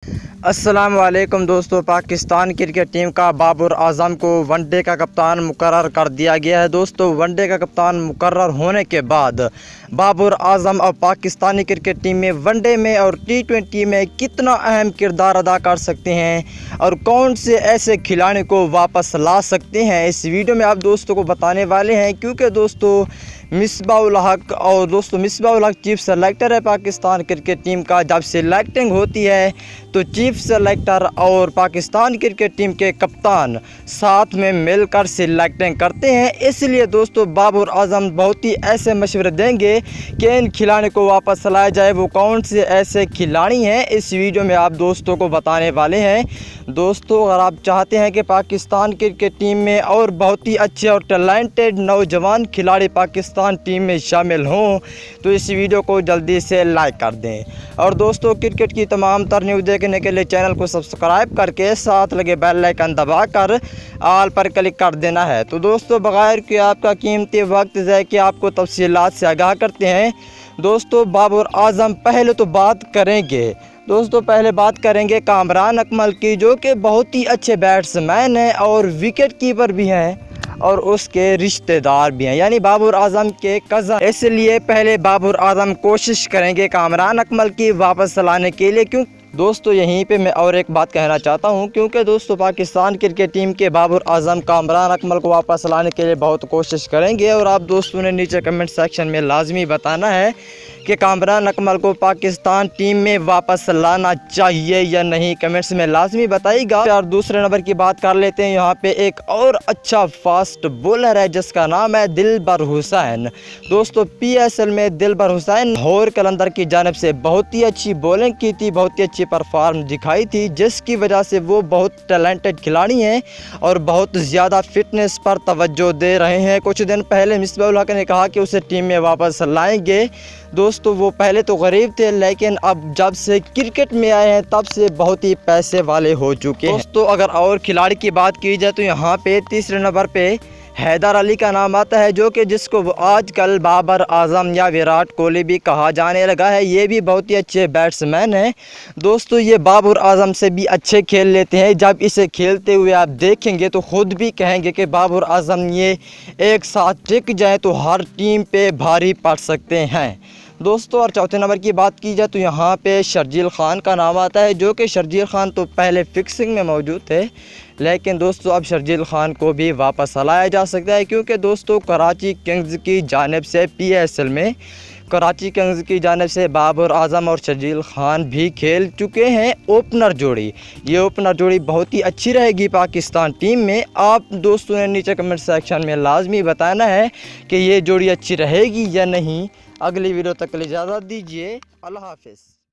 अस्सलाम वालेकुम दोस्तों। पाकिस्तान क्रिकेट टीम का बाबर आजम को वनडे का कप्तान मुकर्रर कर दिया गया है। दोस्तों वनडे का कप्तान मुकर्रर होने के बाद बाबर आजम अब पाकिस्तानी क्रिकेट टीम में वनडे में और टी20 में कितना अहम किरदार अदा कर सकते हैं और कौन से ऐसे खिलाड़ी को वापस ला सकते हैं, इस वीडियो में आप दोस्तों को बताने वाले हैं। क्योंकि दोस्तों मिसबाह-उल हक और दोस्तों मिसबाह-उल हक चीफ सेलेक्टर है पाकिस्तान क्रिकेट टीम का। जब सिलेक्टिंग होती है तो चीफ सेलेक्टर और पाकिस्तान क्रिकेट टीम के कप्तान साथ में मिलकर सिलेक्टिंग करते हैं। इसलिए दोस्तों बाबर आजम बहुत ही ऐसे मशवरे देंगे कि इन खिलाड़ी को वापस लाया जाए। वो कौन से ऐसे खिलाड़ी हैं, इस वीडियो में आप दोस्तों को बताने वाले हैं। दोस्तों अगर आप चाहते हैं कि पाकिस्तान क्रिकेट टीम में और बहुत ही अच्छे और टैलेंटेड नौजवान खिलाड़ी पाकिस्तान टीम में शामिल हों तो इस वीडियो को जल्दी से लाइक कर दें। और दोस्तों क्रिकेट की तमाम तर न्यूज़ देखने के लिए चैनल को सब्सक्राइब करके साथ लगे बेल आइकन दबाकर ऑल पर क्लिक कर देना है। तो दोस्तों बगैर कि आपका कीमती वक्त जाए कि आपको तफसीलात से आगाह करते हैं। दोस्तों बाबर आजम पहले बात करेंगे कामरान अकमल की, जो कि बहुत ही अच्छे बैट्समैन हैं और विकेट कीपर भी हैं और उसके रिश्तेदार भी हैं, यानी बाबर आजम के कज़न। इसलिए पहले बाबर आजम कोशिश करेंगे कामरान अकमल की वापस लाने के लिए। क्यों दोस्तों यहीं पे मैं और एक बात कहना चाहता हूं, क्योंकि दोस्तों पाकिस्तान क्रिकेट टीम के बाबर आजम कामरान अकमल को वापस लाने के लिए बहुत कोशिश करेंगे। और आप दोस्तों ने नीचे कमेंट सेक्शन में लाजमी बताना है कि कामरान अकमल को पाकिस्तान टीम में वापस लाना चाहिए या नहीं, कमेंट्स में लाजमी बताइएगा। और दूसरे नंबर की बात कर लेते हैं। यहाँ पे एक और अच्छा फास्ट बॉलर है जिसका नाम है दिलबर हुसैन। दोस्तों PSL में दिलबर हुसैन लाहौर कलंदर की जानिब से बहुत ही अच्छी बॉलिंग की थी, बहुत ही अच्छी परफॉर्म दिखाई थी, जिसकी वजह से वो बहुत टैलेंटेड खिलाड़ी हैं और बहुत ज़्यादा फिटनेस पर तवज्जो दे रहे हैं। कुछ दिन पहले मिसबाह-उल हक ने कहा कि उसे टीम में वापस लाएंगे। दोस्तों वो पहले तो गरीब थे, लेकिन अब जब से क्रिकेट में आए हैं तब से बहुत ही पैसे वाले हो चुके हैं। दोस्तों अगर और खिलाड़ी की बात की जाए तो यहाँ पे तीसरे नंबर पे हैदर अली का नाम आता है, जो कि जिसको आजकल बाबर आजम या विराट कोहली भी कहा जाने लगा है। ये भी बहुत ही अच्छे बैट्समैन हैं। दोस्तों ये बाबर आजम से भी अच्छे खेल लेते हैं। जब इसे खेलते हुए आप देखेंगे तो ख़ुद भी कहेंगे कि बाबर आजम ये एक साथ टिक जाए तो हर टीम पे भारी पड़ सकते हैं। दोस्तों और चौथे नंबर की बात की जाए तो यहाँ पे शर्जील ख़ान का नाम आता है, जो कि शर्जील ख़ान तो पहले फिक्सिंग में मौजूद थे, लेकिन दोस्तों अब शर्जील ख़ान को भी वापस लाया जा सकता है। क्योंकि दोस्तों कराची किंग्स की जानिब से PSL में कराची किंग्स की जानिब से बाबर आजम और शर्जील ख़ान भी खेल चुके हैं ओपनर जोड़ी। ये ओपनर जोड़ी बहुत ही अच्छी रहेगी पाकिस्तान टीम में। आप दोस्तों ने नीचे कमेंट सेक्शन में लाजमी बताना है कि ये जोड़ी अच्छी रहेगी या नहीं। अगली वीडियो तक के लिए इजाज़त दीजिए। अल्लाह हाफ़िज़।